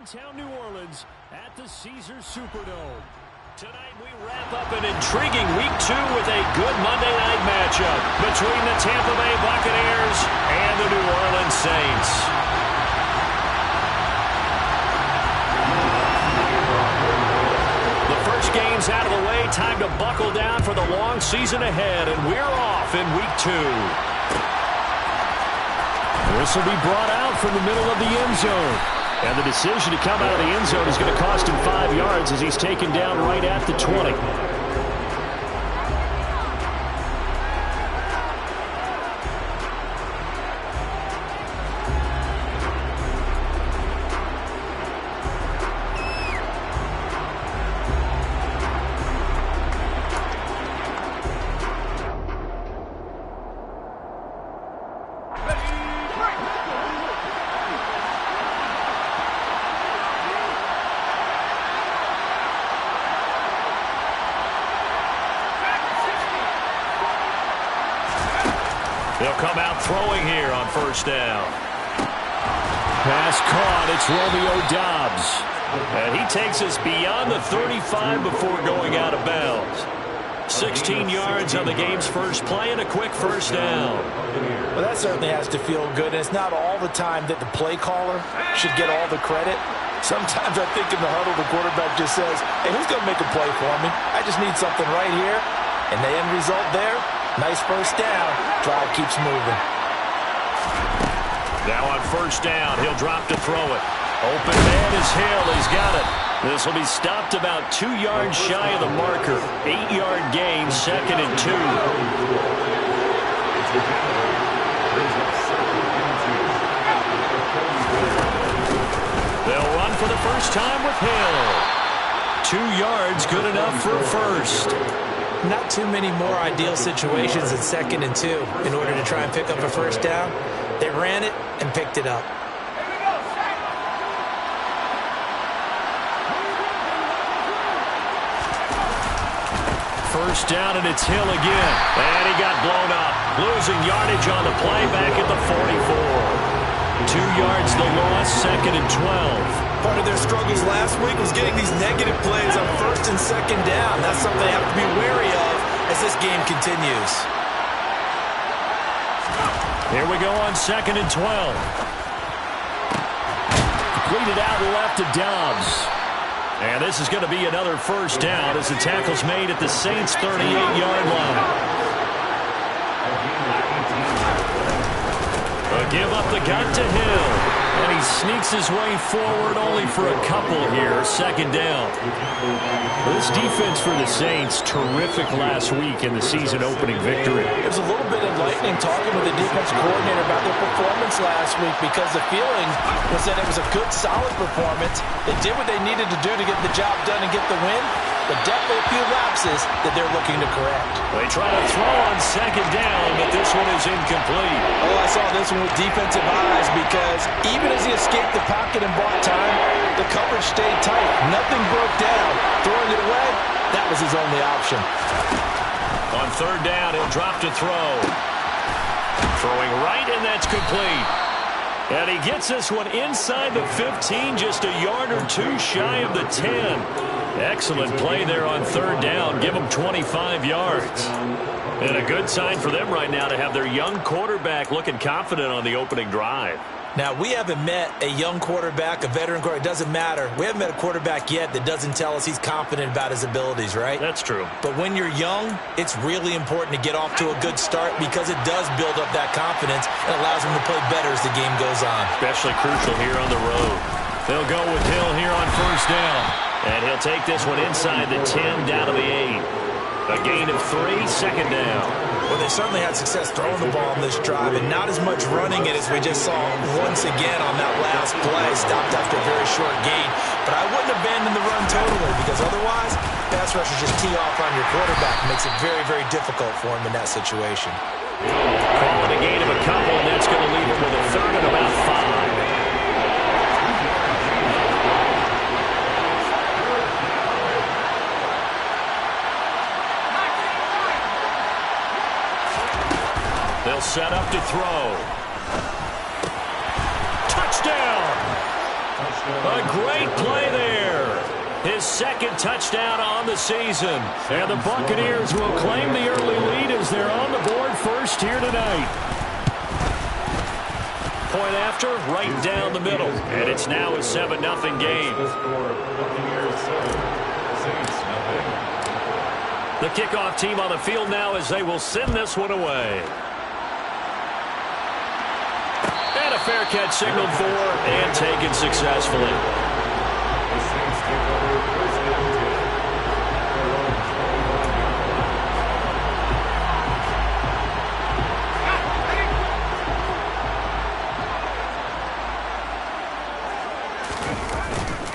Downtown New Orleans at the Caesars Superdome. Tonight we wrap up an intriguing Week 2 with a good Monday night matchup between the Tampa Bay Buccaneers and the New Orleans Saints. The first game's out of the way. Time to buckle down for the long season ahead, and we're off in Week 2. This will be brought out from the middle of the end zone. And the decision to come out of the end zone is going to cost him 5 yards as he's taken down right at the 20. They'll come out throwing here on first down. Pass caught. It's Romeo Doubs. And he takes us beyond the 35 before going out of bounds. 16 yards on the game's first play and a quick first down. Well, that certainly has to feel good. And it's not all the time that the play caller should get all the credit. Sometimes I think in the huddle, the quarterback just says, hey, who's going to make a play for me? I just need something right here. And the end result there, nice first down. Drive keeps moving. Now on first down, he'll drop to throw it. Open man is Hill. He's got it. This will be stopped about 2 yards shy of the marker. 8-yard gain, 2nd and 2. They'll run for the first time with Hill. 2 yards, good enough for a first. Not too many more ideal situations than 2nd and 2 in order to try and pick up a first down. They ran it and picked it up. First down, and it's Hill again. And he got blown up. Losing yardage on the play back at the 44. 2 yards the loss, 2nd and 12. Part of their struggles last week was getting these negative plays on first and second down. That's something they have to be wary of as this game continues. Here we go on 2nd and 12. Completed out left to Doubs. And this is going to be another first down as the tackle's made at the Saints' 38-yard line. A give up the gut to Hill. And he sneaks his way forward only for a couple here. 2nd down. This defense for the Saints, terrific last week in the season-opening victory. It was a little bit enlightening talking with the defense coordinator about their performance last week because the feeling was that it was a good, solid performance. They did what they needed to do to get the job done and get the win, but definitely a few lapses that they're looking to correct. They try to throw on 2nd down, but this one is incomplete. Oh, I saw this one with defensive eyes because even as he escaped the pocket and bought time, the coverage stayed tight. Nothing broke down. Throwing it away, that was his only option. On 3rd down, he'll drop to throw. Throwing right, and that's complete. And he gets this one inside the 15, just a yard or two shy of the 10. Excellent play there on 3rd down. Give them 25 yards. And a good sign for them right now to have their young quarterback looking confident on the opening drive. Now, we haven't met a young quarterback, a veteran quarterback. It doesn't matter. We haven't met a quarterback yet that doesn't tell us he's confident about his abilities, right? That's true. But when you're young, it's really important to get off to a good start because it does build up that confidence and allows him to play better as the game goes on. Especially crucial here on the road. They'll go with Hill here on first down. And he'll take this one inside the 10 down to the 8. A gain of 3, 2nd down. Well, they certainly had success throwing the ball on this drive and not as much running it as we just saw once again on that last play. Stopped after a very short gain. But I wouldn't abandon the run totally because otherwise, pass rushers just tee off on your quarterback. It makes it very, very difficult for him in that situation. Calling a gain of a couple, and that's going to leave him with a 3rd and about 5. They'll set up to throw. Touchdown! A great play there. His second touchdown on the season. And the Buccaneers will claim the early lead as they're on the board first here tonight. Point after, right down the middle. And it's now a 7-0 game. The kickoff team on the field now as they will send this one away. And a fair catch signaled for and taken successfully.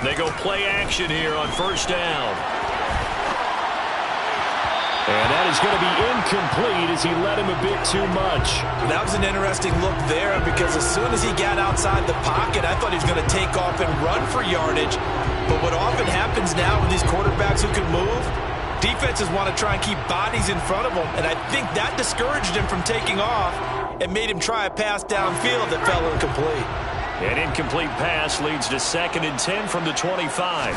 They go play action here on first down. And that is going to be incomplete as he led him a bit too much. That was an interesting look there because as soon as he got outside the pocket, I thought he was going to take off and run for yardage. But what often happens now with these quarterbacks who can move, defenses want to try and keep bodies in front of them. And I think that discouraged him from taking off and made him try a pass downfield that fell incomplete. An incomplete pass leads to 2nd and 10 from the 25.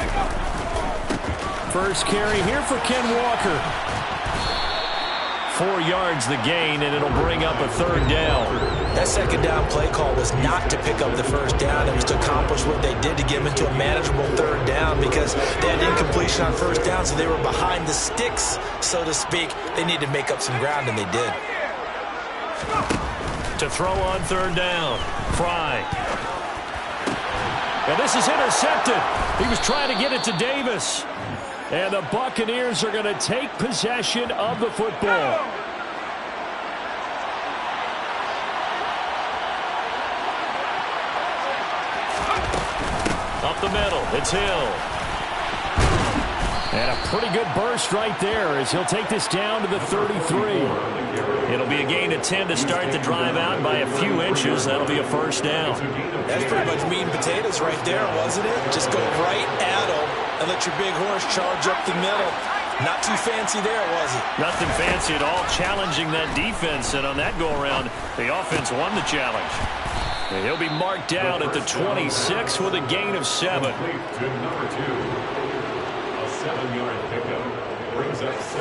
First carry here for Ken Walker. 4 yards the gain, and it'll bring up a 3rd down. That second down play call was not to pick up the first down. It was to accomplish what they did to get them into a manageable 3rd down because they had incompletion on first down, so they were behind the sticks, so to speak. They needed to make up some ground, and they did. To throw on 3rd down, Fry. And this is intercepted. He was trying to get it to Davis. And the Buccaneers are going to take possession of the football. Up the middle, it's Hill. And a pretty good burst right there as he'll take this down to the 33. It'll be a gain of 10 to start the drive out by a few inches. That'll be a 1st down. That's pretty much meat and potatoes right there, wasn't it? Just go right at them and let your big horse charge up the middle. Not too fancy there, was it? Nothing fancy at all, challenging that defense. And on that go-around, the offense won the challenge. And he'll be marked down at the 26 with a gain of 7.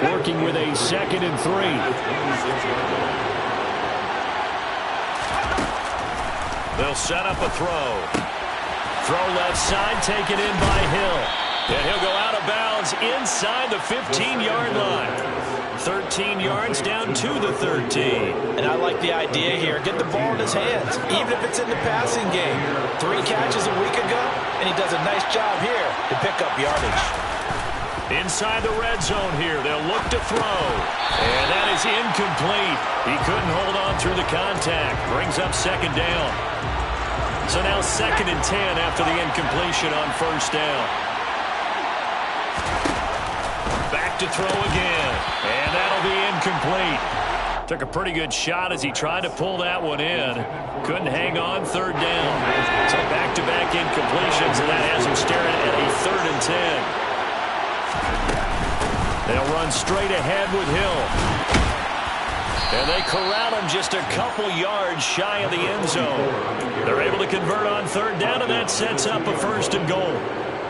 Working with a 2nd and 3. They'll set up a throw. Throw left side, taken in by Hill. And he'll go out of bounds inside the 15-yard line. 13 yards down to the 13. And I like the idea here. Get the ball in his hands, even if it's in the passing game. 3 catches a week ago, and he does a nice job here to pick up yardage. Inside the red zone here, they'll look to throw. And that is incomplete. He couldn't hold on through the contact. Brings up 2nd down. So now 2nd and 10 after the incompletion on first down. Back to throw again. And that'll be incomplete. Took a pretty good shot as he tried to pull that one in. Couldn't hang on 3rd down. So back-to-back incompletions, and that has him staring at a 3rd and 10. They'll run straight ahead with Hill. And they corral him just a couple yards shy of the end zone. They're able to convert on 3rd down, and that sets up a 1st and goal.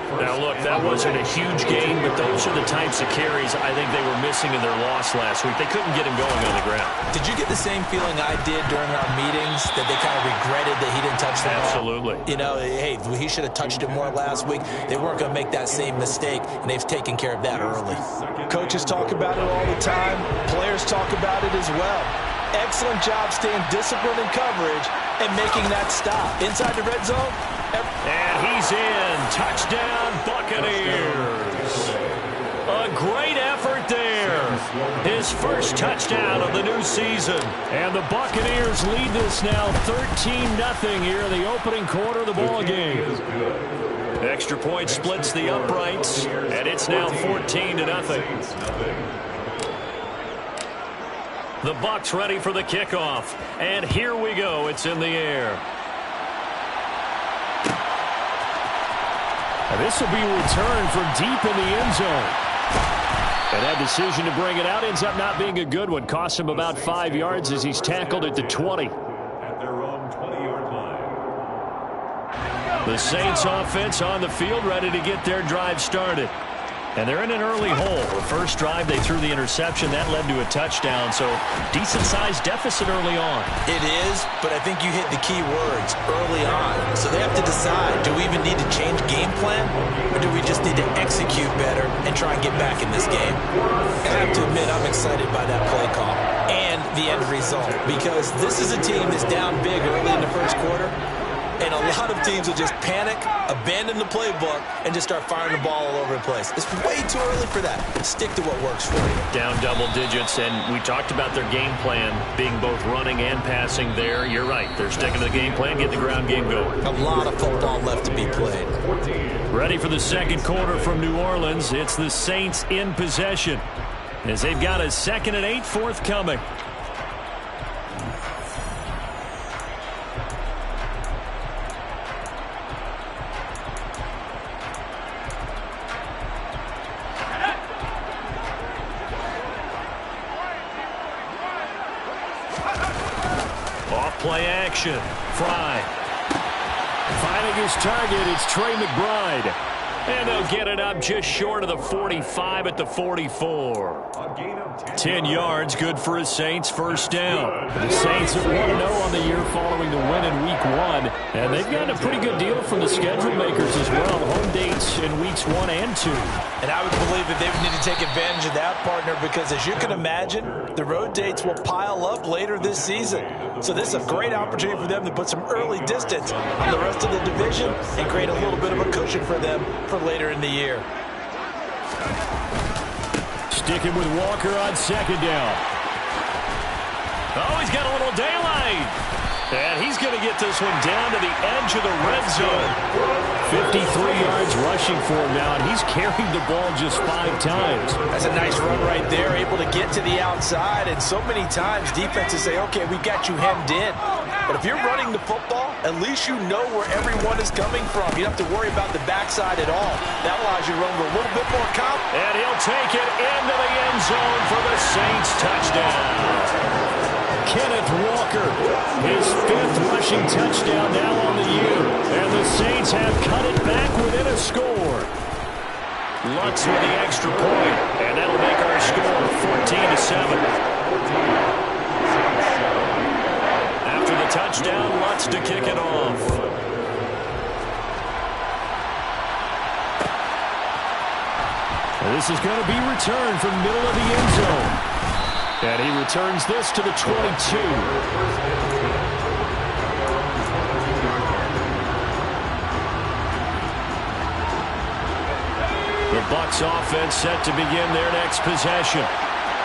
Now, look, that wasn't a huge gain, but those are the types of carries I think they were missing in their loss last week. They couldn't get him going on the ground. Did you get the same feeling I did during our meetings, that they kind of regretted that he didn't touch the ball? Absolutely. You know, hey, he should have touched it more last week. They weren't going to make that same mistake, and they've taken care of that early. Coaches talk about it all the time. Players talk about it as well. Excellent job staying disciplined in coverage and making that stop. Inside the red zone. And he's in. Touchdown, Buccaneers. A great effort there. His first touchdown of the new season. And the Buccaneers lead this now 13-0 here in the opening quarter of the ball game. Extra point splits the uprights, and it's now 14-0. The Bucs ready for the kickoff. And here we go. It's in the air. And this will be returned from deep in the end zone. And that decision to bring it out ends up not being a good one. Costs him about 5 yards as he's tackled at the 20. At their own 20-yard line. The Saints offense on the field, ready to get their drive started. And they're in an early hole. The first drive, they threw the interception. That led to a touchdown, so decent-sized deficit early on. It is, but I think you hit the key words, early on. So they have to decide, do we even need to change game plan, or do we just need to execute better and try and get back in this game? I have to admit, I'm excited by that play call and the end result, because this is a team that's down big early in the first quarter, and a lot of teams will just panic, abandon the playbook, and just start firing the ball all over the place. It's way too early for that. Stick to what works for you. Down double digits, and we talked about their game plan being both running and passing there. You're right. They're sticking to the game plan, get the ground game going. A lot of football left to be played. Ready for the second quarter from New Orleans. It's the Saints in possession, as they've got a 2nd and 8 forthcoming. Play action. Fry. Finding his target, it's Trey McBride. And they'll get it up just short of the 45 at the 44. 10 yards, good for his Saints, first down. The Saints at 1-0 on the year following the win in Week 1. And they've gotten a pretty good deal from the schedule makers as well. Home dates in Weeks 1 and 2. And I would believe that they would need to take advantage of that, partner, because as you can imagine, the road dates will pile up later this season. So this is a great opportunity for them to put some early distance on the rest of the division and create a little bit of a cushion for them for later in the year. Sticking with Walker on 2nd down. Oh, he's got a little daylight. And he's going to get this one down to the edge of the red zone. 53 yards rushing for him now, and he's carried the ball just 5 times. That's a nice run right there, able to get to the outside. And so many times defenses say, okay, we got you hemmed in. But if you're running the football, at least you know where everyone is coming from. You don't have to worry about the backside at all. That allows you to run with a little bit more confidence. And he'll take it into the end zone for the Saints touchdown. Kenneth Walker, his 5th rushing touchdown now on the year. And the Saints have cut it back within a score. Lutz with the extra point, and that'll make our score 14-7. After the touchdown, Lutz to kick it off. And this is going to be returned from middle of the end zone. And he returns this to the 22. The Bucs offense set to begin their next possession.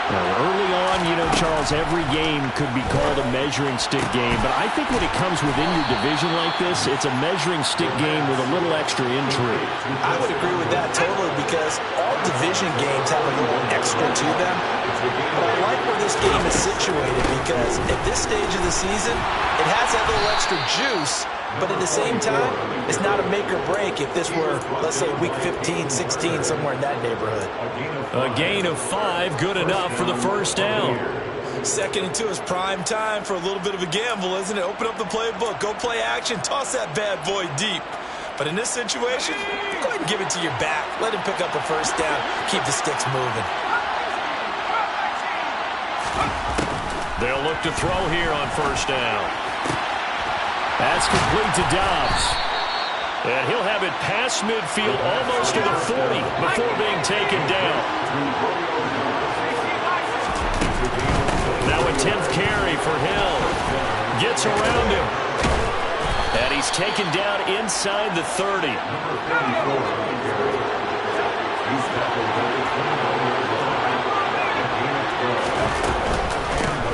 Well, early on, you know, Charles, every game could be called a measuring stick game. But I think when it comes within your division like this, it's a measuring stick game with a little extra intrigue. I would agree with that totally, because all division games have a little extra to them. But I like where this game is situated, because at this stage of the season, it has that little extra juice. But at the same time, it's not a make or break if this were, let's say, week 15, 16, somewhere in that neighborhood. A gain of 5, good enough for the first down. 2nd and 2 is prime time for a little bit of a gamble, isn't it? Open up the playbook, go play action, toss that bad boy deep. But in this situation, go ahead and give it to your back. Let him pick up a first down. Keep the sticks moving. They'll look to throw here on first down. That's complete to Dobbs. And he'll have it past midfield, almost to the 40, before being taken down. Now a 10th carry for Hill. Gets around him. And he's taken down inside the 30.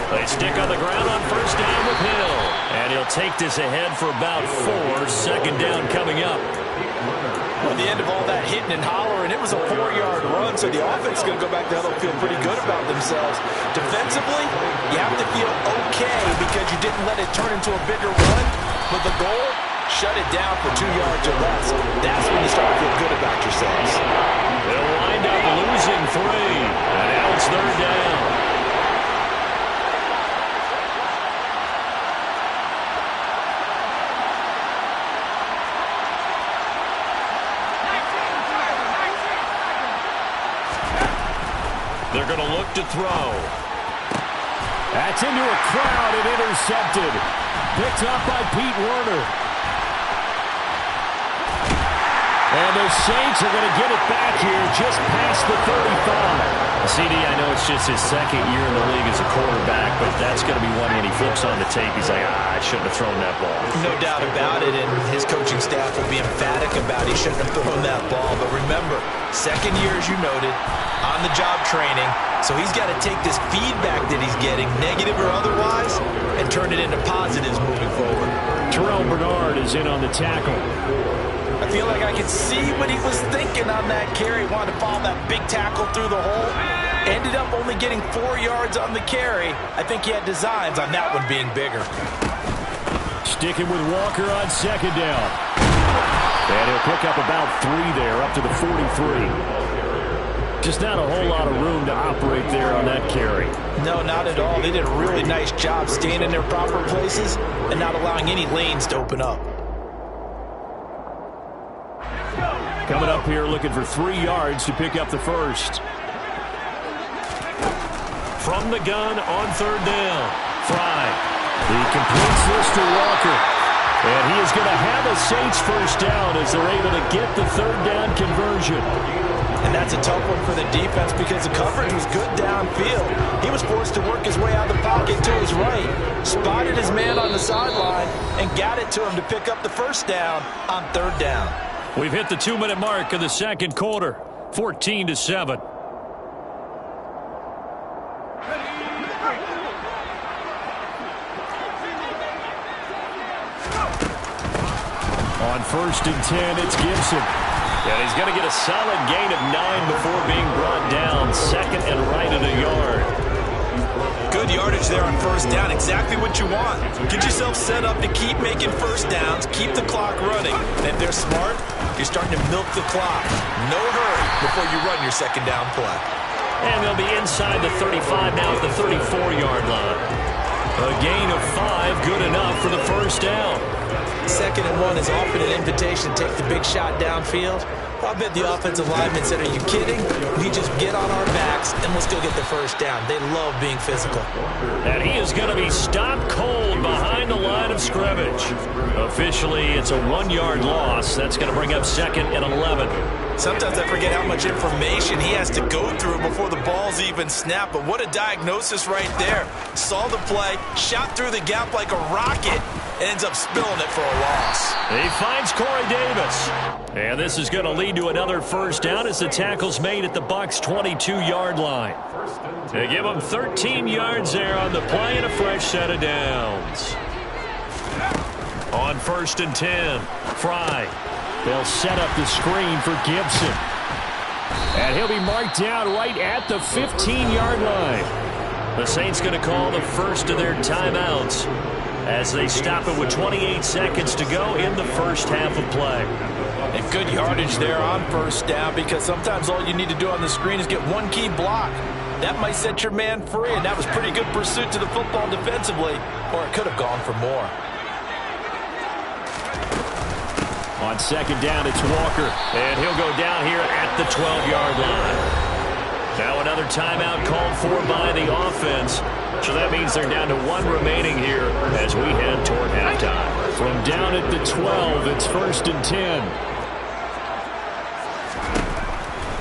They stick on the ground on first down with Hill. And he'll take this ahead for about 4. 2nd down coming up. At the end of all that hitting and hollering, it was a 4-yard run, so the offense is going to go back to hell and feel pretty good about themselves. Defensively, you have to feel okay because you didn't let it turn into a bigger run, but the goal, shut it down for 2 yards or less. That's when you start to feel good about yourselves. They'll wind up losing 3, and now it's 3rd down. They're going to look to throw. That's into a crowd and intercepted. Picked up by Pete Werner. And the Saints are going to get it back here just past the 35. CD, I know it's just his second year in the league as a quarterback, but that's going to be one when he flips on the tape. He's like, I shouldn't have thrown that ball. No doubt about it, and his coaching staff will be emphatic about he shouldn't have thrown that ball. But remember, second year, as you noted, on-the-job training, so he's got to take this feedback that he's getting, negative or otherwise, and turn it into positives moving forward. Terrell Bernard is in on the tackle. I feel like I could see what he was thinking on that carry. Wanted to follow that big tackle through the hole. Ended up only getting 4 yards on the carry. I think he had designs on that one being bigger. Sticking with Walker on second down. And he'll pick up about 3 there, up to the 43. Just not a whole lot of room to operate there on that carry. No, not at all. They did a really nice job staying in their proper places and not allowing any lanes to open up. Coming up here looking for 3 yards to pick up the first. From the gun on third down, Fry. He completes this to Walker. And he is going to have a Saints first down as they're able to get the third down conversion. And that's a tough one for the defense because the coverage was good downfield. He was forced to work his way out of the pocket to his right, spotted his man on the sideline, and got it to him to pick up the first down on third down. We've hit the 2-minute mark of the second quarter, 14-7. On first and 10, it's Gibson. And he's going to get a solid gain of 9 before being brought down. Second and right at a yard. Good yardage there on first down. Exactly what you want. Get yourself set up to keep making first downs, keep the clock running. And if they're smart, you're starting to milk the clock. No hurry before you run your second down play. And they'll be inside the 35 now at the 34-yard line. A gain of 5, good enough for the first down. Second and 1 is often an invitation to take the big shot downfield. I bet the offensive lineman said, are you kidding? We just get on our backs and let's go get the first down. They love being physical. And he is going to be stopped cold behind the line of scrimmage. Officially, it's a 1-yard loss. That's going to bring up second and 11. Sometimes I forget how much information he has to go through before the ball's even snapped. But what a diagnosis right there. Saw the play, shot through the gap like a rocket, and ends up spilling it for a loss. He finds Corey Davis. And this is going to lead to another first down as the tackle's made at the Bucs' 22-yard line. They give him 13 yards there on the play and a fresh set of downs. On first and 10, Fry. They'll set up the screen for Gibson. And he'll be marked down right at the 15-yard line. The Saints going to call the first of their timeouts as they stop it with 28 seconds to go in the first half of play. And good yardage there on first down because sometimes all you need to do on the screen is get one key block. That might set your man free, and that was pretty good pursuit to the football defensively, or it could have gone for more. On second down, it's Walker. And he'll go down here at the 12-yard line. Now another timeout called for by the offense. So that means they're down to 1 remaining here as we head toward halftime. From down at the 12, it's first and 10.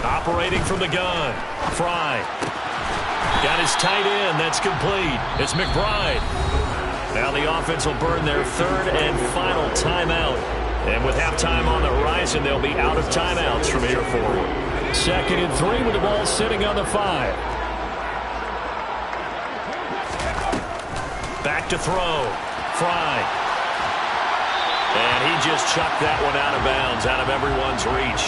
Operating from the gun, Fry. Got his tight end. That's complete. It's McBride. Now the offense will burn their third and final timeout. And with halftime on the horizon, they'll be out of timeouts from here forward. Second and 3 with the ball sitting on the 5. Back to throw. Fry. And he just chucked that one out of bounds, out of everyone's reach.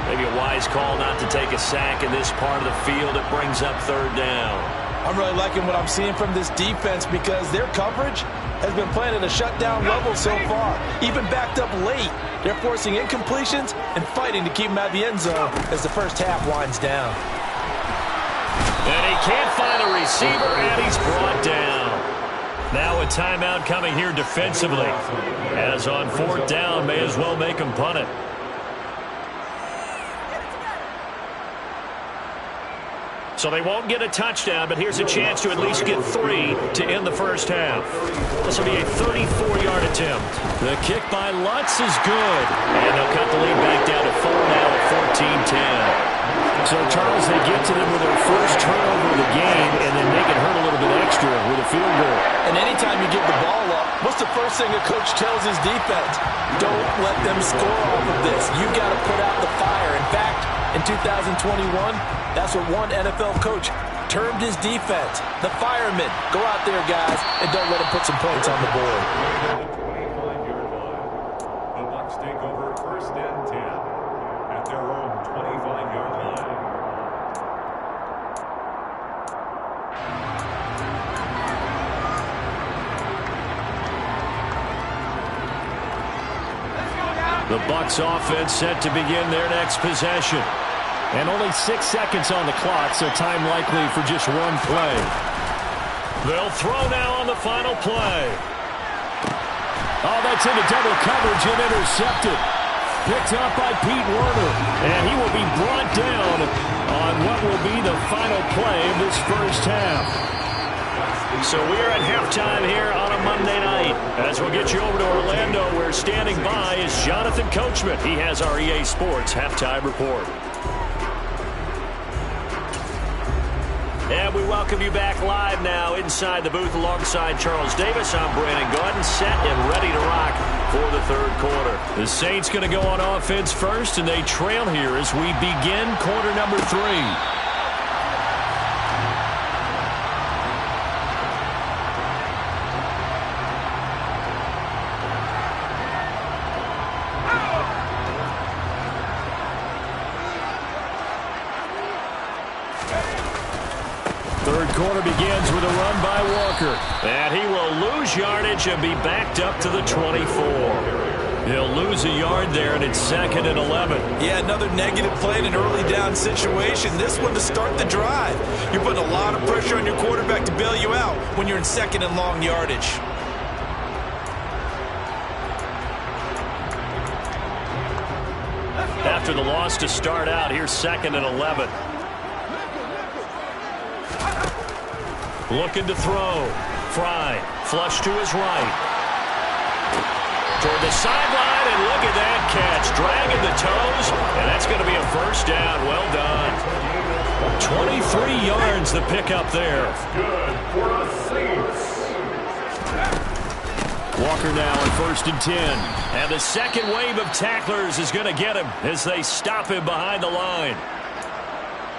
Maybe a wise call not to take a sack in this part of the field. It brings up third down. I'm really liking what I'm seeing from this defense because their coverage has been playing at a shutdown level so far. Even backed up late, they're forcing incompletions and fighting to keep them out of the end zone as the first half winds down. And he can't find a receiver, and he's brought down. Now a timeout coming here defensively. As on fourth down, may as well make him punt it. So they won't get a touchdown, but here's a chance to at least get 3 to end the first half. This will be a 34-yard attempt. The kick by Lutz is good. And they'll cut the lead back down to 4 now at 14-10. So, Charles, they get to them with their first turnover of the game, and then they can hurt a little bit extra with a field goal. And anytime you give the ball up, what's the first thing a coach tells his defense? Don't let them score off of this. You got to put out the fire. In fact, in 2021, that's what one NFL coach termed his defense, the firemen. Go out there, guys, and don't let them put some points on the board. The Bucs take over 1st and 10 at their own 25-yard line. The Bucs offense set to begin their next possession. And only 6 seconds on the clock, so time likely for just one play. They'll throw now on the final play. Oh, that's into double coverage and intercepted. Picked up by Pete Werner. And he will be brought down on what will be the final play of this first half. So we're at halftime here on a Monday night. As we'll get you over to Orlando, where standing by is Jonathan Coachman. He has our EA Sports halftime report. And we welcome you back live now inside the booth alongside Charles Davis. I'm Brandon Gaudin, set and ready to rock for the third quarter. The Saints going to go on offense first, and they trail here as we begin quarter number 3. Third quarter begins with a run by Walker. And he will lose yardage and be backed up to the 24. He'll lose a yard there, and it's 2nd and 11. Yeah, another negative play in an early down situation. This one to start the drive. You're putting a lot of pressure on your quarterback to bail you out when you're in 2nd and long yardage. After the loss to start out, here's 2nd and 11. Looking to throw. Fry, flush to his right. Toward the sideline, and look at that catch. Dragging the toes, and that's going to be a first down. Well done. 23 yards the pickup there. Good for the Saints. Walker now on 1st and 10. And the second wave of tacklers is going to get him as they stop him behind the line.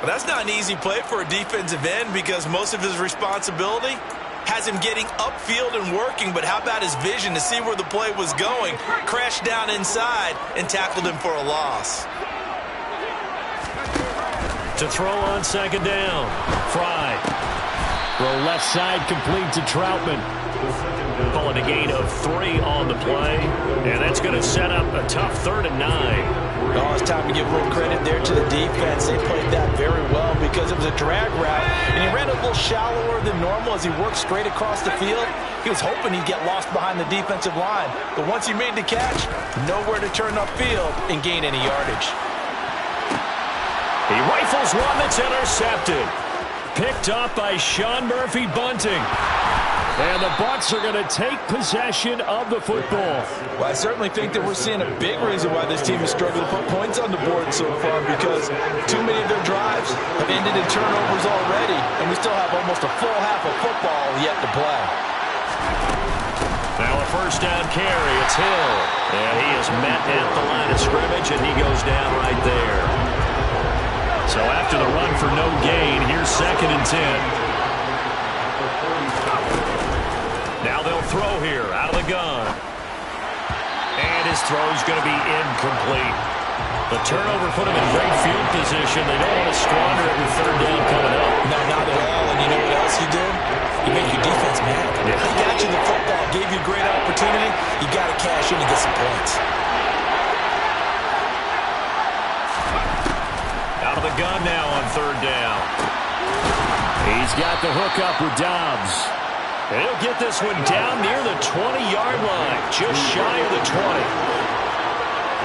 But that's not an easy play for a defensive end because most of his responsibility has him getting upfield and working, but how about his vision to see where the play was going? Crashed down inside and tackled him for a loss. To throw on 2nd down. Fry. Throw left side complete to Troutman. Calling a gain of 3 on the play. And that's going to set up a tough 3rd and 9. Oh, it's time to give a little credit there to the defense. They played that very well because it was a drag route, and he ran a little shallower than normal as he worked straight across the field. He was hoping he'd get lost behind the defensive line, but once he made the catch, nowhere to turn upfield and gain any yardage. He rifles one that's intercepted. Picked up by Sean Murphy Bunting. And the Bucs are going to take possession of the football. Well, I certainly think that we're seeing a big reason why this team has struggled to put points on the board so far because too many of their drives have ended in turnovers already, and we still have almost a full half of football yet to play. Now a first down carry. It's Hill. And he is met at the line of scrimmage, and he goes down right there. So after the run for no gain, here's 2nd and 10. Now they'll throw here out of the gun. And his throw's going to be incomplete. The turnover put him in great field position. They don't want to squander it with 3rd down coming up. No, not at all. And you know what else you do? You make your defense mad. Yeah. He got you the football, gave you a great opportunity. You got to cash in and get some points. Out of the gun now on 3rd down. He's got the hook up with Dobbs. And he'll get this one down near the 20-yard line, just shy of the 20.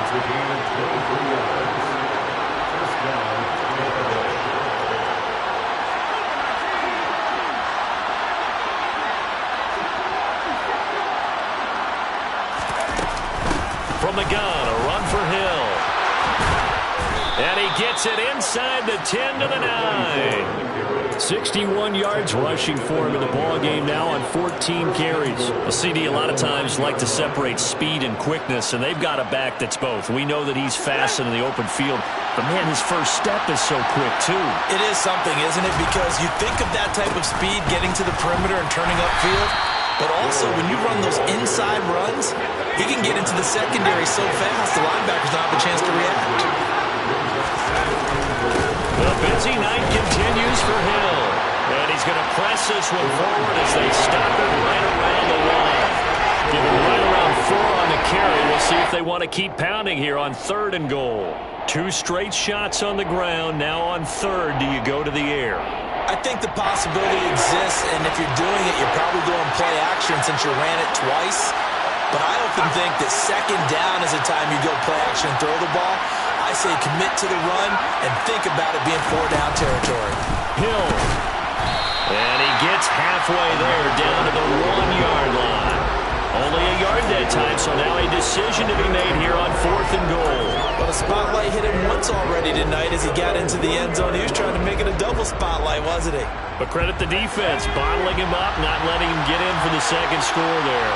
It's a gain of 23 yards. First down. And he gets it inside the 10 to the 9. 61 yards rushing for him in the ball game now on 14 carries. Well, CD, a lot of times like to separate speed and quickness, and they've got a back that's both. We know that he's fast in the open field, but, man, his first step is so quick, too. It is something, isn't it? Because you think of that type of speed getting to the perimeter and turning upfield, but also when you run those inside runs, he can get into the secondary so fast the linebackers don't have a chance to react. The busy night continues for Hill. And he's going to press this one forward as they stop it right around the line. Give him right around 4 on the carry. We'll see if they want to keep pounding here on 3rd and goal. 2 straight shots on the ground. Now on 3rd, do you go to the air? I think the possibility exists, and if you're doing it, you're probably going play action since you ran it twice. But I often think that 2nd down is the time you go play action and throw the ball. I say commit to the run and think about it being 4-down territory. Hill. And he gets halfway there, down to the 1-yard line. Only a yard that time, so now a decision to be made here on 4th and goal. But a spotlight hit him once already tonight as he got into the end zone. He was trying to make it a double spotlight, wasn't he? But credit the defense, bottling him up, not letting him get in for the second score there.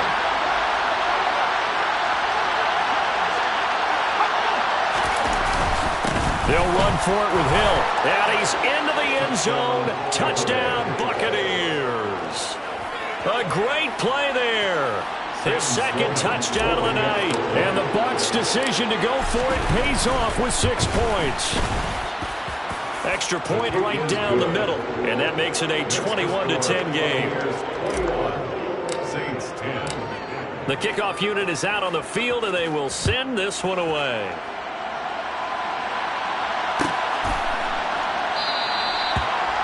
They'll run for it with Hill. And he's into the end zone. Touchdown, Buccaneers. A great play there. His 2nd touchdown of the night. And the Bucs' decision to go for it pays off with 6 points. Extra point right down the middle. And that makes it a 21-10 game. Saints 10. The kickoff unit is out on the field, and they will send this one away.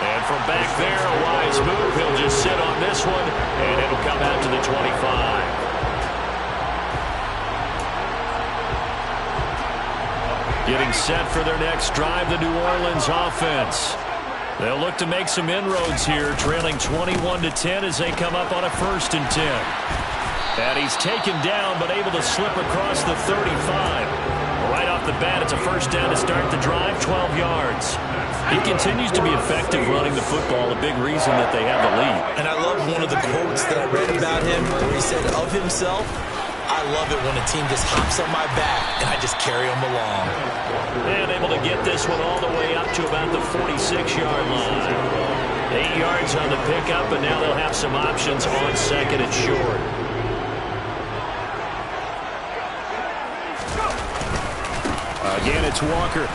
And from back there, a wise move. He'll just sit on this one, and it'll come out to the 25. Getting set for their next drive, the New Orleans offense. They'll look to make some inroads here, trailing 21-10 as they come up on a 1st and 10. And he's taken down, but able to slip across the 35. Right off the bat, it's a 1st down to start the drive, 12 yards. He continues to be effective running the football, a big reason that they have the lead. And I love one of the quotes that I read about him where he said of himself, I love it when a team just hops on my back and I just carry them along. And able to get this one all the way up to about the 46-yard line. 8 yards on the pickup, and now they'll have some options on 2nd and short. Again, it's Walker.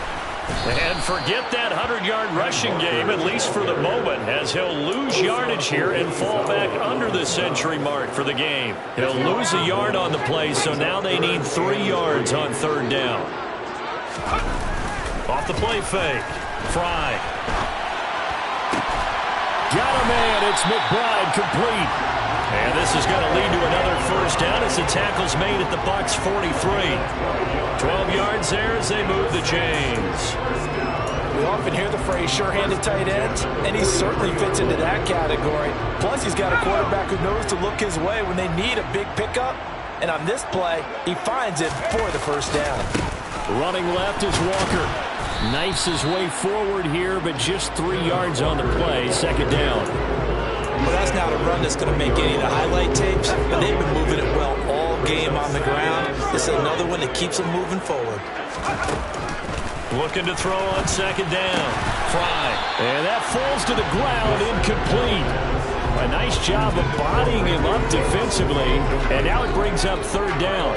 And forget that 100-yard rushing game, at least for the moment, as he'll lose yardage here and fall back under the century mark for the game. He'll lose a yard on the play, so now they need 3 yards on 3rd down. Off the play fake. Fry. Got a man. It's McBride complete. And this is going to lead to another 1st down as the tackle's made at the Bucs 43. 12 yards there as they move the chains. We often hear the phrase sure-handed tight ends, and he certainly fits into that category. Plus, he's got a quarterback who knows to look his way when they need a big pickup. And on this play, he finds it for the 1st down. Running left is Walker. Knifes his way forward here, but just 3 yards on the play. 2nd down. Well, that's not a run that's going to make any of the highlight tapes, but they've been moving it well all game on the ground. This is another one that keeps them moving forward. Looking to throw on 2nd down. Fry. And that falls to the ground, incomplete. A nice job of bodying him up defensively, and now it brings up 3rd down.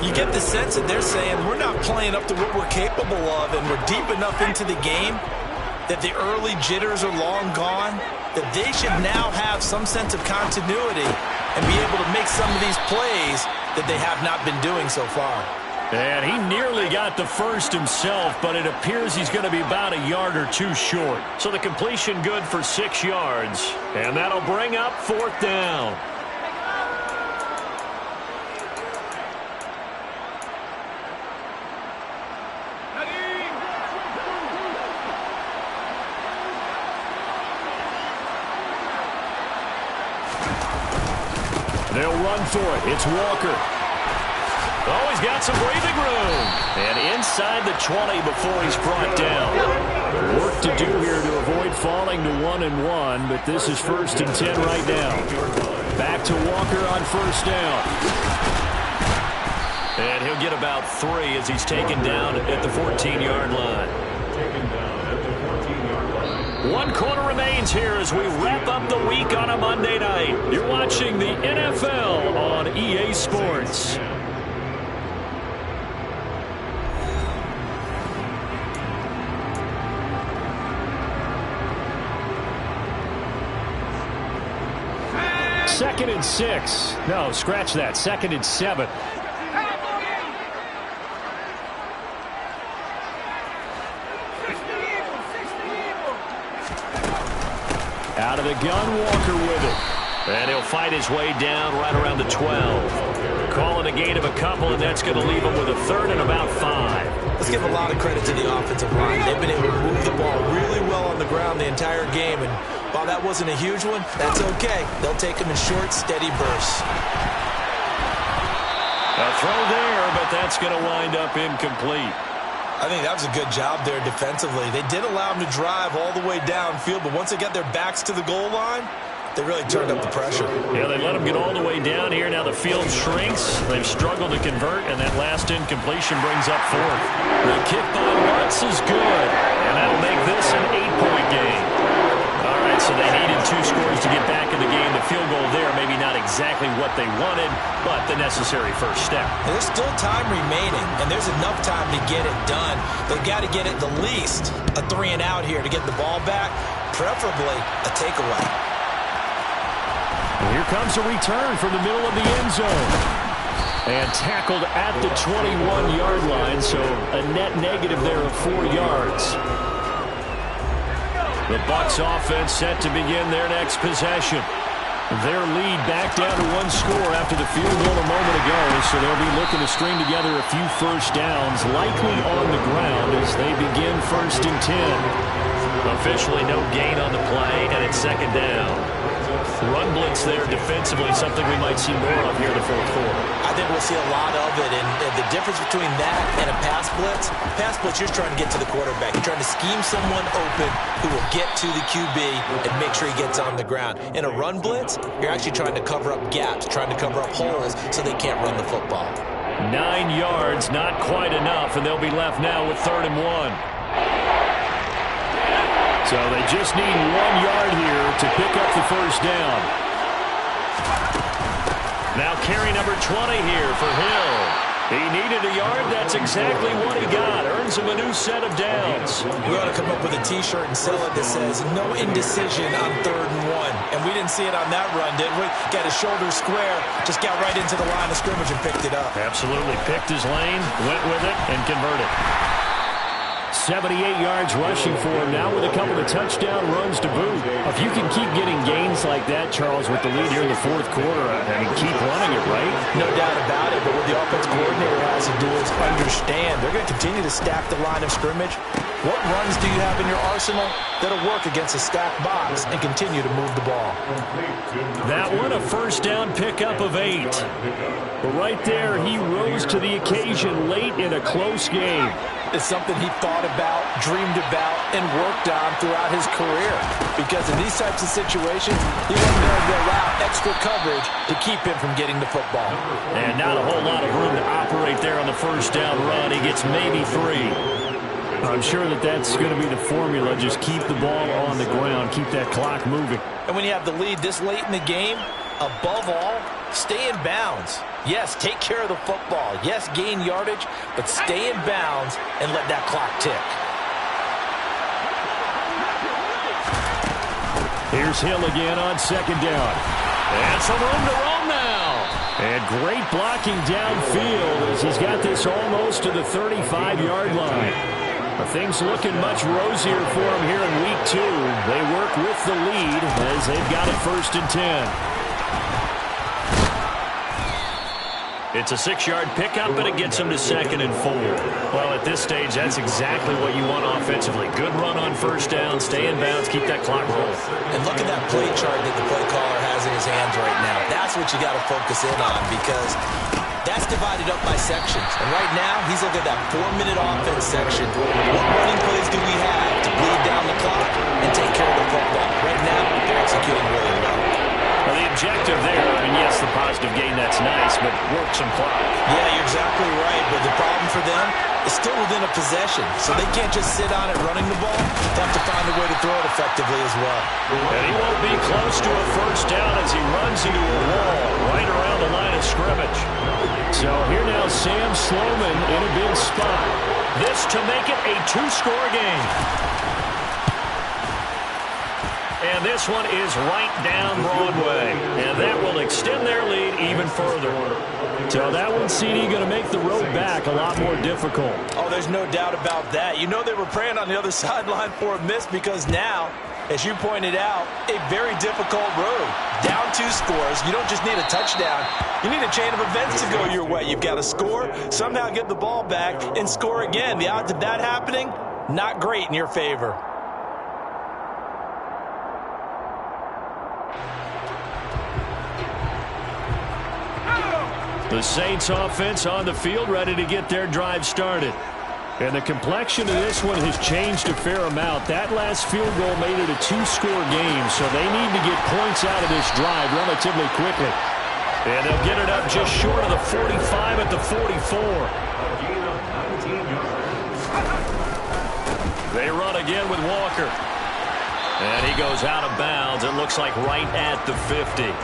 You get the sense that they're saying we're not playing up to what we're capable of, and we're deep enough into the game that the early jitters are long gone, that they should now have some sense of continuity and be able to make some of these plays that they have not been doing so far. And he nearly got the 1st himself, but it appears he's going to be about a yard or 2 short. So the completion good for 6 yards, and that'll bring up 4th down. They'll run for it. It's Walker. Oh, he's got some breathing room. And inside the 20 before he's brought down. Work to do here to avoid falling to 1-1, but this is 1st and 10 right now. Back to Walker on 1st down. And he'll get about 3 as he's taken down at the 14-yard line. One quarter remains here as we wrap up the week on a Monday night. You're watching the NFL on EA Sports. Second and 6. No, scratch that. 2nd and 7. Out of the gun, Walker with it. And he'll fight his way down right around the 12. Calling a gain of a couple, and that's going to leave him with a 3rd and about 5. Let's give a lot of credit to the offensive line. They've been able to move the ball really well on the ground the entire game. And while that wasn't a huge one, that's okay. They'll take them in short, steady bursts. A throw there, but that's going to wind up incomplete. I think that was a good job there defensively. They did allow them to drive all the way downfield, but once they got their backs to the goal line, they really turned up the pressure. Yeah, they let them get all the way down here. Now the field shrinks. They've struggled to convert, and that last incompletion brings up 4th. The kick by Lutz is good, and that'll make this an 8-point game. All right, so they needed 2 scores to get back in the game. The field goal there, maybe not exactly what they wanted, but the necessary first step. There's still time remaining, and there's enough time to get it done. They've got to get it the least a 3 and out here to get the ball back, preferably a takeaway. And here comes a return from the middle of the end zone. And tackled at the 21-yard line, so a net negative there of 4 yards. The Bucs offense set to begin their next possession. Their lead back down to 1 score after the field goal a moment ago, so they'll be looking to string together a few first downs, likely on the ground as they begin 1st and 10. Officially no gain on the play, and it's 2nd down. Run blitz there defensively, something we might see more of here in the 4th quarter. I think we'll see a lot of it, and the difference between that and a pass blitz, you're trying to get to the quarterback. You're trying to scheme someone open who will get to the QB and make sure he gets on the ground. In a run blitz, you're actually trying to cover up gaps, trying to cover up holes so they can't run the football. 9 yards, not quite enough, and they'll be left now with 3rd and 1. So they just need 1 yard here to pick up the first down. Now carry number 20 here for Hill. He needed a yard. That's exactly what he got. Earns him a new set of downs. We ought to come up with a T-shirt and sell it that says, no indecision on 3rd and 1. And we didn't see it on that run, did we? Got his shoulder square, just got right into the line of scrimmage and picked it up. Absolutely. Picked his lane, went with it, and converted. 78 yards rushing for him now with a couple of touchdown runs to boot. If you can keep getting gains like that, Charles, with the lead here in the 4th quarter, I mean, keep running it, right? No doubt about it, but what the offense coordinator has to do is understand they're going to continue to stack the line of scrimmage. What runs do you have in your arsenal that'll work against a stacked box and continue to move the ball? That one a first down pickup of 8. But right there, he rose to the occasion late in a close game. It's something he thought about, dreamed about, and worked on throughout his career. Because in these types of situations, he wasn't going to allow extra coverage to keep him from getting the football. And not a whole lot of room to operate there on the first down run. He gets maybe 3. I'm sure that's going to be the formula. Just keep the ball on the ground, keep that clock moving. And when you have the lead this late in the game, above all, stay in bounds. Yes, take care of the football. Yes, gain yardage, but stay in bounds and let that clock tick. Here's Hill again on 2nd down. And some room to roam now. And great blocking downfield as he's got this almost to the 35-yard line. But things looking much rosier for him here in week 2. They work with the lead as they've got it 1st and 10. It's a 6-yard pickup, and it gets him to 2nd and 4. Well, at this stage, that's exactly what you want offensively. Good run on first down, stay in bounds, keep that clock rolling. And look at that play chart that the play caller has in his hands right now. That's what you got to focus in on, because That's divided up by sections. And right now, he's looking at that 4-minute offense section. What running plays do we have to bleed down the clock and take care of the football? Right now, they're executing really well. Well, the objective there, I mean, yes, the positive gain, that's nice, but work some clock. Yeah, you're exactly right. But the problem for them is still within a possession. So they can't just sit on it running the ball. They have to find a way to throw it effectively as well. And he won't be close to a first down as he runs into a wall right around the line of scrimmage. So here now, Sam Sloman in a big spot. This to make it a 2-score game. And this one is right down Broadway. And that will extend their lead even further. So that one, CD, going to make the road back a lot more difficult. Oh, there's no doubt about that. You know they were praying on the other sideline for a miss because now, as you pointed out, a very difficult road. Down 2 scores. You don't just need a touchdown. You need a chain of events to go your way. You've got to score, somehow get the ball back, and score again. The odds of that happening, not great in your favor. The Saints offense on the field, ready to get their drive started. And the complexion of this one has changed a fair amount. That last field goal made it a 2-score game, so they need to get points out of this drive relatively quickly. And they'll get it up just short of the 45 at the 44. They run again with Walker. And he goes out of bounds. It looks like right at the 50.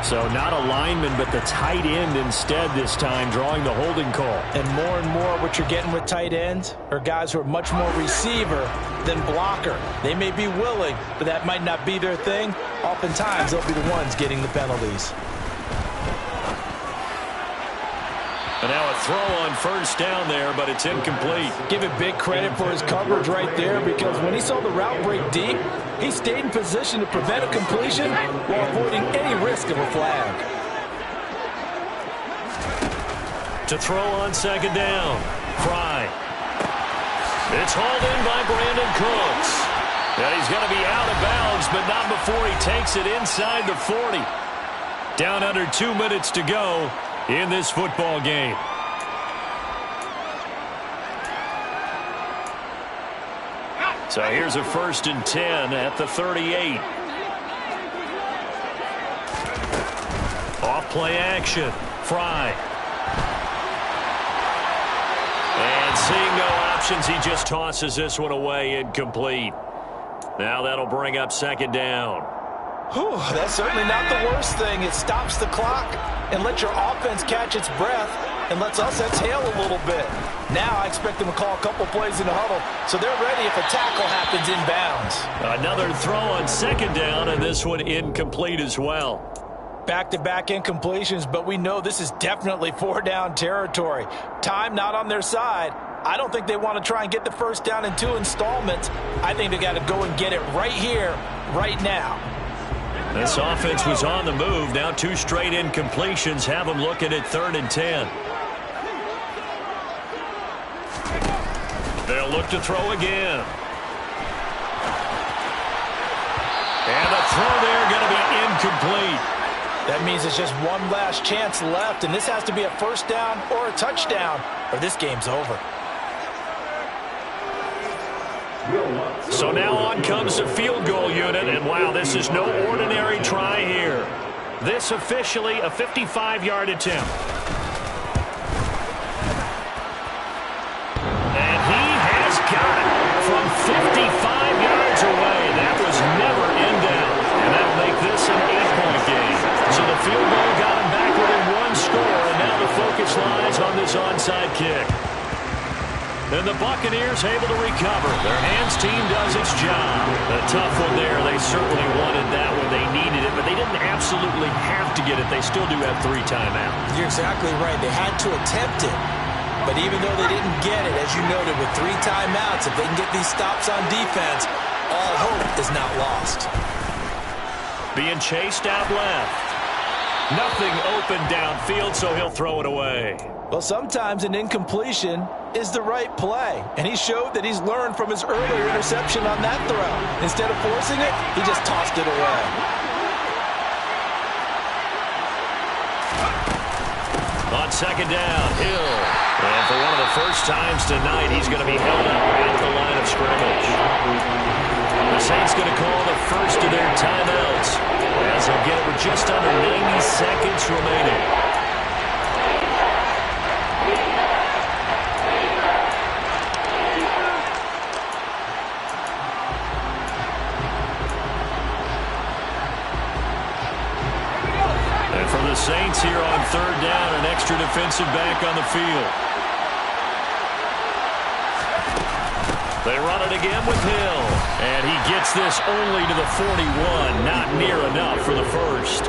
So not a lineman, but the tight end instead this time, drawing the holding call. And more what you're getting with tight ends are guys who are much more receiver than blocker. They may be willing, but that might not be their thing. Oftentimes, they'll be the ones getting the penalties. And now a throw on first down there, but it's incomplete. Give it big credit for his coverage right there, because when he saw the route break deep, he stayed in position to prevent a completion while avoiding any risk of a flag. To throw on second down, Fry. It's hauled in by Brandon Cooks. And he's going to be out of bounds, but not before he takes it inside the 40. Down under 2 minutes to go in this football game. So here's a 1st and 10 at the 38. Off play action. Fry. And seeing no options, he just tosses this one away, incomplete. Now that'll bring up second down. Whew, that's certainly not the worst thing. It stops the clock and lets your offense catch its breath and lets us exhale a little bit. Now I expect them to call a couple plays in the huddle, so they're ready if a tackle happens inbounds. Another throw on second down, and this one incomplete as well. Back-to-back incompletions, but we know this is definitely 4-down territory. Time not on their side. I don't think they want to try and get the first down in 2 installments. I think they got to go and get it right here, right now. This offense was on the move. Now 2 straight incompletions have them looking at 3rd and 10. They'll look to throw again. And the throw there going to be incomplete. That means it's just one last chance left, and this has to be a first down or a touchdown, or this game's over. So now on comes the field goal unit, and wow, this is no ordinary try here. This officially a 55-yard attempt. And he has got it from 55 yards away. That was never in doubt, and that'll make this an 8-point game. So the field goal got him back within 1 score, and now the focus lies on this onside kick. And the Buccaneers able to recover. Their hands team does its job. A tough one there. They certainly wanted that when they needed it, but they didn't absolutely have to get it. They still do have 3 timeouts. You're exactly right. They had to attempt it. But even though they didn't get it, as you noted, with 3 timeouts, if they can get these stops on defense, all hope is not lost. Being chased out left. Nothing open downfield, so he'll throw it away. Well, sometimes an incompletion is the right play, and he showed that he's learned from his earlier interception on that throw. Instead of forcing it, he just tossed it away. on second down. Hill. And for one of the first times tonight, he's going to be held up at the line of scrimmage. The Saints going to call the first of their timeouts as they'll get it with just under 90 seconds remaining. And for the Saints here on third down, an extra defensive back on the field. They run it again with Hill. And he gets this only to the 41. Not near enough for the first.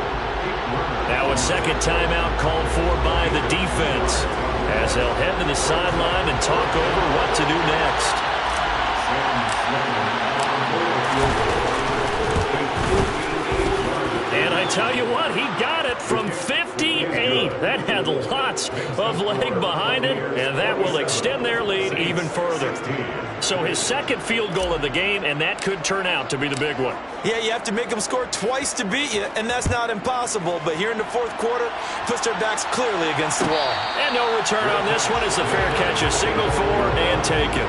Now a second timeout called for by the defense as they'll head to the sideline and talk over what to do next. And I tell you what, he got it from 58. That had lots of leg behind it, and that will extend their lead even further. So his second field goal of the game, and that could turn out to be the big one. Yeah, you have to make them score twice to beat you, and that's not impossible. But here in the fourth quarter, puts their backs clearly against the wall. And no return on this one as the fair catch is signaled for and taken.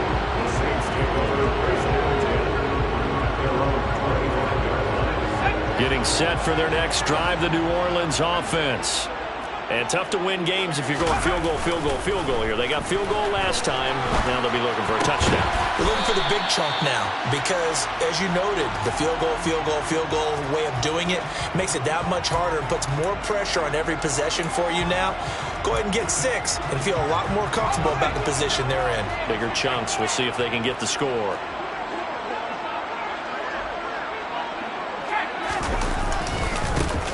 Getting set for their next drive, the New Orleans offense. And tough to win games if you're going field goal, field goal, field goal here. They got field goal last time. Now they'll be looking for a touchdown. They're looking for the big chunk now because, as you noted, the field goal way of doing it makes it that much harder and puts more pressure on every possession for you now. Go ahead and get 6 and feel a lot more comfortable about the position they're in. Bigger chunks. We'll see if they can get the score.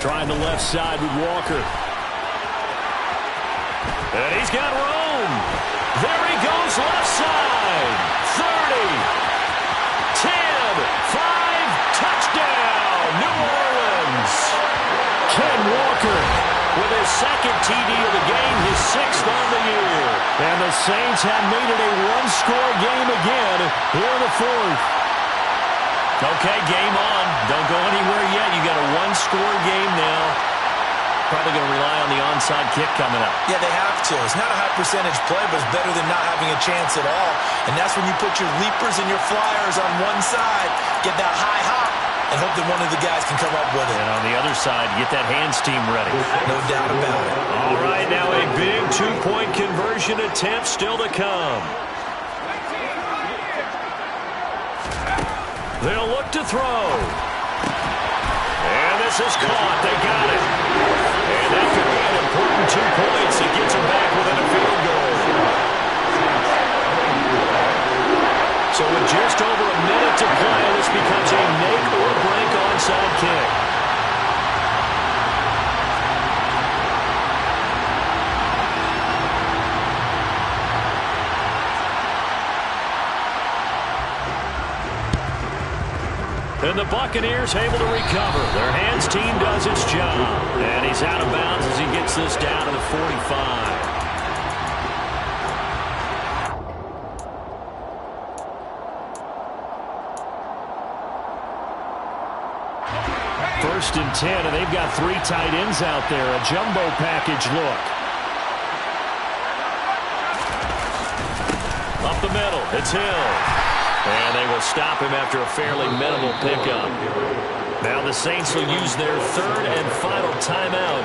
Trying the left side with Walker. And he's got room. There he goes left side. 30, 10, 5, touchdown, New Orleans. Ken Walker with his second TD of the game, his 6th on the year. And the Saints have made it a one-score game again here in the fourth. Okay, game on. Don't go anywhere yet. You got a one-score game now. Probably going to rely on the onside kick coming up. Yeah, they have to. It's not a high percentage play, but it's better than not having a chance at all. And that's when you put your leapers and your flyers on one side, get that high hop, and hope that one of the guys can come up with it. And on the other side, get that hands team ready. No doubt about it. All right, now a big two-point conversion attempt still to come. They'll look to throw. And this is caught. They got it. And that could be an important 2 points. It gets them back within a field goal. So with just over a minute to play, this becomes a make or break onside kick. And the Buccaneers able to recover. Their hands team does its job. And he's out of bounds as he gets this down to the 45. First and 10, and they've got 3 tight ends out there. A jumbo package look. Up the middle, it's Hill. And they will stop him after a fairly minimal pickup. Now the Saints will use their 3rd and final timeout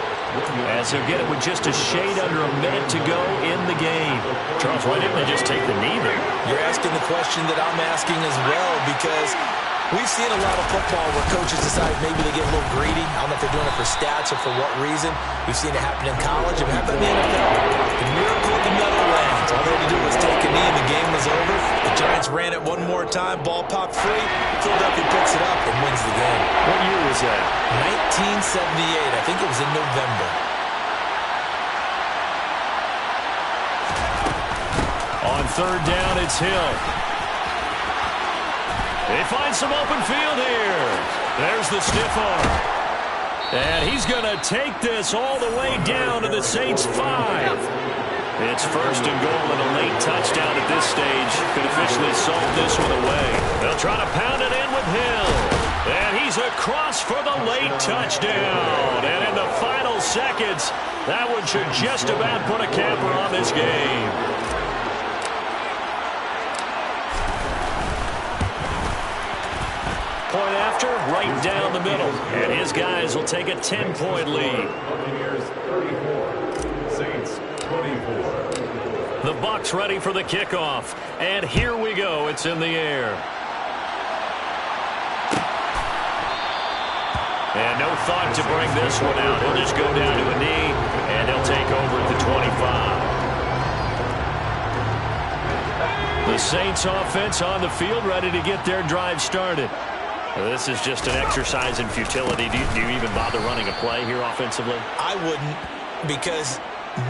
as he'll get it with just a shade under a minute to go in the game. Charles, why didn't they just take the knee there? You're asking the question that I'm asking as well, because we've seen a lot of football where coaches decide maybe they get a little greedy. I don't know if they're doing it for stats or for what reason. We've seen it happen in college. It happened in the NFL. The miracle of the Meadowlands. All they had to do was take a knee and the game was over. The Giants ran it one more time. Ball popped free. Philadelphia picks it up and wins the game. What year was that? 1978. I think it was in November. On third down, it's Hill. They find some open field here. There's the stiff arm. And he's going to take this all the way down to the Saints' 5. It's first and goal and a late touchdown at this stage. Could officially salt this one away. They'll try to pound it in with Hill. And he's He's across for the late touchdown. And in the final seconds, that one should just about put a capper on this game. Point after, right down the middle. And his guys will take a 10-point lead. Buccaneers 34, Saints 24. The Bucs ready for the kickoff. And here we go. It's in the air. And no thought to bring this one out. He'll just go down to a knee, and he'll take over at the 25. The Saints offense on the field ready to get their drive started. This is just an exercise in futility. Do you even bother running a play here offensively? I wouldn't, because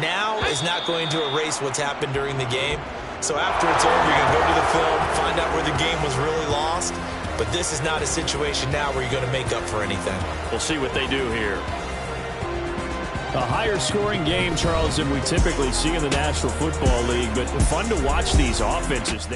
now is not going to erase what's happened during the game. So after it's over, you're going to go to the film, find out where the game was really lost. But this is not a situation now where you're going to make up for anything. We'll see what they do here. A higher scoring game, Charles, than we typically see in the National Football League, but fun to watch these offenses.